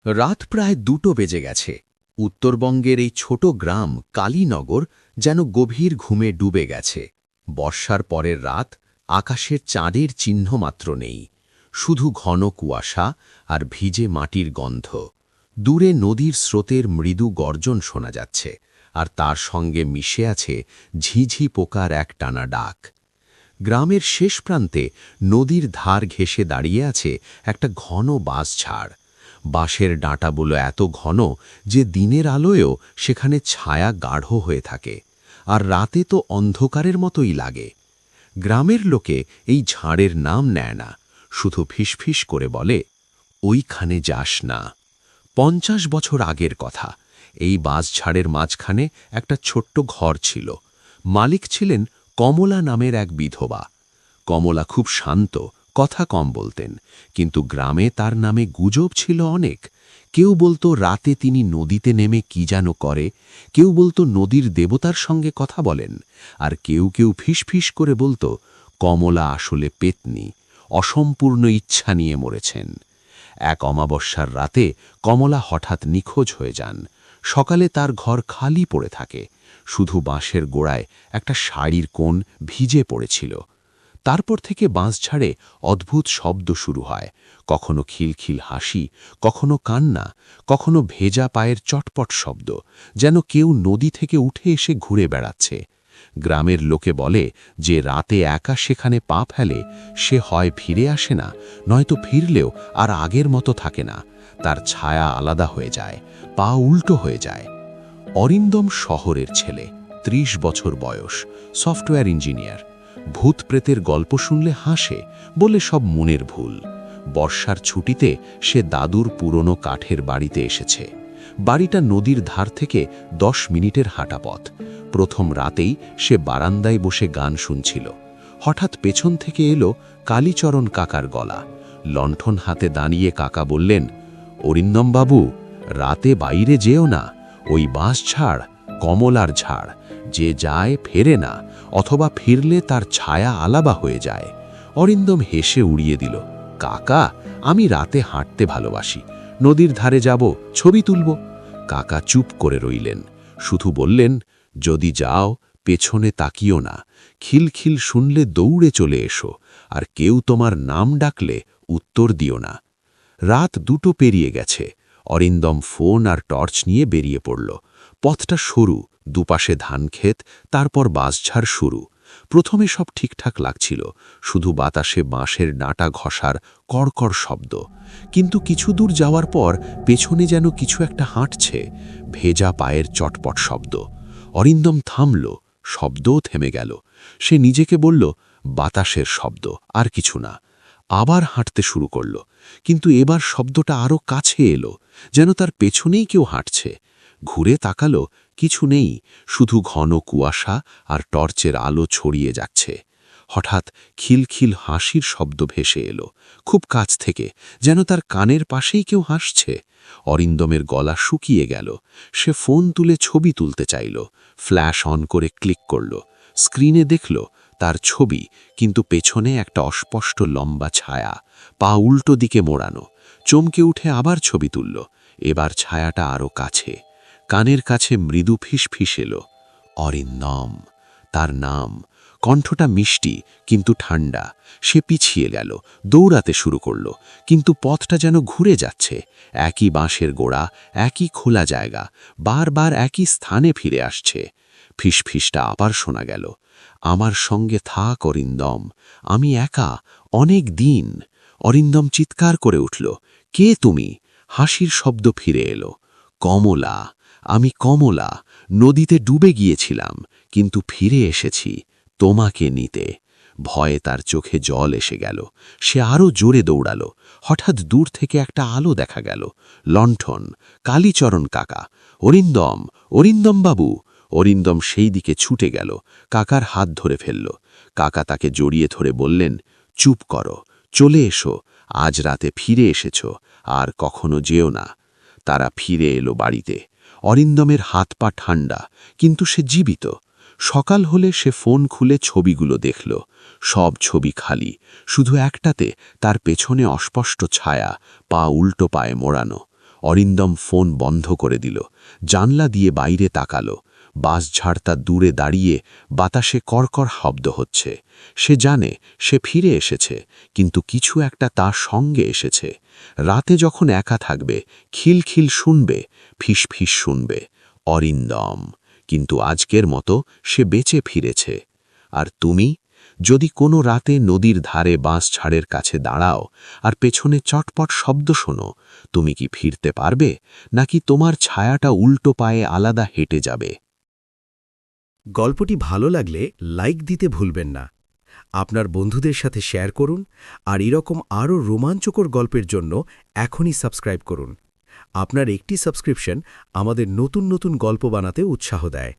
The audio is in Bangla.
রাত প্রায় 2টো বেজে গেছে। উত্তরবঙ্গের এই ছোট গ্রাম কালীনগর যেন গভীর ঘুমে ডুবে গেছে। বর্ষার পরের রাত, আকাশের চাঁদের চিহ্ন মাত্র নেই, শুধু ঘন কুয়াশা আর ভিজে মাটির গন্ধ। দূরে নদীর স্রোতের মৃদু গর্জন শোনা যাচ্ছে, আর তার সঙ্গে মিশে আছে ঝিঝি পোকার এক টানা ডাক। গ্রামের শেষ প্রান্তে নদীর ধার ঘেঁষে দাঁড়িয়ে আছে একটা ঘন বাঁশঝাড়। বাঁশের ডাঁটাগুলো এত ঘন যে দিনের আলোয়ও সেখানে ছায়া গাঢ় হয়ে থাকে, আর রাতে তো অন্ধকারের মতোই লাগে। গ্রামের লোকে এই ঝাড়ের নাম নেয় না, শুধু ফিসফিস করে বলে, ওইখানে যাস না। 50 বছর আগের কথা। এই বাঁশঝাড়ের মাঝখানে একটা ছোট্ট ঘর ছিল। মালিক ছিলেন কমলা নামের এক বিধবা। কমলা খুব শান্ত, কথা কম বলতেন, কিন্তু গ্রামে তার নামে গুজব ছিল অনেক। কেউ বলতো রাতে তিনি নদীতে নেমে কি যেন করে, কেউ বলতো নদীর দেবতার সঙ্গে কথা বলেন, আর কেউ কেউ ফিসফিস করে বলতো কমলা আসলে পেতনি, অসম্পূর্ণ ইচ্ছা নিয়ে মরেছেন। এক অমাবস্যার রাতে কমলা হঠাৎ নিখোঁজ হয়ে যান। সকালে তার ঘর খালি পড়ে থাকে, শুধু বাঁশের গোড়ায় একটা শাড়ির কোণ ভিজে পড়েছিল। তারপর থেকে বাঁশঝাড়ে অদ্ভুত শব্দ শুরু হয়, কখনো খিলখিল হাসি, কখনো কান্না, কখনো ভেজা পায়ের চটপট শব্দ, যেন কেউ নদী থেকে উঠে এসে ঘুরে বেড়াচ্ছে। গ্রামের লোকে বলে যে রাতে একা সেখানে পা ফেলে সে হয় ফিরে আসে না, নয়তো ফিরলেও আর আগের মতো থাকে না, তার ছায়া আলাদা হয়ে যায়, পা উল্টো হয়ে যায়। অরিন্দম শহরের ছেলে, 30 বছর বয়স, সফটওয়্যার ইঞ্জিনিয়ার। ভূত প্রেতের গল্প শুনলে হাসে, বলে সব মনের ভুল। বর্ষার ছুটিতে সে দাদুর পুরনো কাঠের বাড়িতে এসেছে। বাড়িটা নদীর ধার থেকে 10 মিনিটের হাঁটা পথ। প্রথম রাতেই সে বারান্দায় বসে গান শুনছিল। হঠাৎ পেছন থেকে এলো কালীচরণ কাকার গলা। লণ্ঠন হাতে দাঁড়িয়ে কাকা বললেন, অরিন্দম বাবু, রাতে বাইরে যেও না, ওই বাঁশঝাড় কমলার ঝাড়, যে যায় ফেরে না, অথবা ফিরলে তার ছায়া আলাদা হয়ে যায়। অরিন্দম হেসে উড়িয়ে দিল, কাকা, আমি রাতে হাঁটতে ভালোবাসি, নদীর ধারে যাব, ছবি তুলব। কাকা চুপ করে রইলেন, শুধু বললেন, যদি যাও পেছনে তাকিও না, খিলখিল শুনলে দৌড়ে চলে এসো, আর কেউ তোমার নাম ডাকলে উত্তর দিও না। রাত 2টো পেরিয়ে গেছে। অরিন্দম ফোন আর টর্চ নিয়ে বেরিয়ে পড়ল। পথটা সরু, দুপাশে ধানক্ষেত, তারপর বাঁশঝাড় শুরু। প্রথমে সব ঠিকঠাক লাগছিল, শুধু বাতাসে বাঁশের ডাঁটা ঘষার কড়কড় শব্দ। কিন্তু কিছু দূর যাওয়ার পর পেছনে যেন কিছু একটা হাঁটছে, ভেজা পায়ের চটপট শব্দ। অরিন্দম থামল, শব্দও থেমে গেল। সে নিজেকে বলল, বাতাসের শব্দ, আর কিছু না। আবার হাঁটতে শুরু করল, কিন্তু এবার শব্দটা আরও কাছে এলো, যেন তার পেছনেই কেউ হাঁটছে। ঘুরে তাকালো, কিছু নেই, শুধু ঘন কুয়াশা আর টর্চের আলো ছড়িয়ে যাচ্ছে। হঠাৎ খিলখিল হাসির শব্দ ভেসে এলো, খুব কাছ থেকে, যেন তার কানের পাশেই কেউ হাসছে। অরিন্দমের গলা শুকিয়ে গেল। সে ফোন তুলে ছবি তুলতে চাইল, ফ্ল্যাশ অন করে ক্লিক করল। স্ক্রিনে দেখল তার ছবি, কিন্তু পেছনে একটা অস্পষ্ট লম্বা ছায়া, পা উল্টো দিকে মোড়ানো। চমকে উঠে আবার ছবি তুলল, এবার ছায়াটা আরও কাছে। কানের কাছে মৃদু ফিসফিস এলো, অরিন্দম, তার নাম। কণ্ঠটা মিষ্টি কিন্তু ঠান্ডা। সে পিছিয়ে গেল, দৌড়াতে শুরু করল, কিন্তু পথটা যেন ঘুরে যাচ্ছে। একই বাঁশের গোড়া, একই খোলা জায়গা, বারবার একই স্থানে ফিরে আসছে। ফিসফিসটা আবার শোনা গেল, আমার সঙ্গে থাক অরিন্দম, আমি একা, অনেক দিন। অরিন্দম চিৎকার করে উঠল, কে তুমি? হাসির শব্দ ফিরে এলো, কমলা, আমি কমলা, নদীতে ডুবে গিয়েছিলাম, কিন্তু ফিরে এসেছি তোমাকে নিতে। ভয়ে তার চোখে জল এসে গেল। সে আরও জোরে দৌড়ালো। হঠাৎ দূর থেকে একটা আলো দেখা গেল, লণ্ঠন, কালীচরণ কাকা। অরিন্দম, অরিন্দম বাবু। অরিন্দম সেই দিকে ছুটে গেল, কাকার হাত ধরে ফেলল। কাকা তাকে জড়িয়ে ধরে বললেন, চুপ করো, চলে এসো, আজ রাতে ফিরে এসেছ, আর কখনো যেও না। তারা ফিরে এলো বাড়িতে। অরিন্দমের হাত পা ঠান্ডা, কিন্তু সে জীবিত। সকাল হলে সে ফোন খুলে ছবিগুলো দেখল, সব ছবি খালি, শুধু একটাতে তার পেছনে অস্পষ্ট ছায়া, পা উল্টো পায়ে মোড়ানো। অরিন্দম ফোন বন্ধ করে দিল, জানলা দিয়ে বাইরে তাকালো। বাঁশঝাড় তার দূরে দাঁড়িয়ে, বাতাসে কড়কড় শব্দ হচ্ছে। সে জানে সে ফিরে এসেছে, কিন্তু কিছু একটা তার সঙ্গে এসেছে। রাতে যখন একা থাকবে, খিলখিল শুনবে, ফিসফিস শুনবে, অরিন্দম। কিন্তু আজকের মতো সে বেঁচে ফিরেছে। আর তুমি, যদি কোনো রাতে নদীর ধারে বাঁশঝাড়ের কাছে দাঁড়াও আর পেছনে চটপট শব্দ শোনো, তুমি কি ফিরতে পারবে, নাকি তোমার ছায়াটা উল্টো পায়ে আলাদা হেঁটে যাবে? গল্পটি ভালো লাগলে লাইক দিতে ভুলবেন না। আপনার বন্ধুদের সাথে শেয়ার করুন, আর এরকম আরও রোমাঞ্চকর গল্পের জন্য এখনই সাবস্ক্রাইব করুন। আপনার একটি সাবস্ক্রিপশন আমাদের নতুন নতুন গল্প বানাতে উৎসাহ দেয়।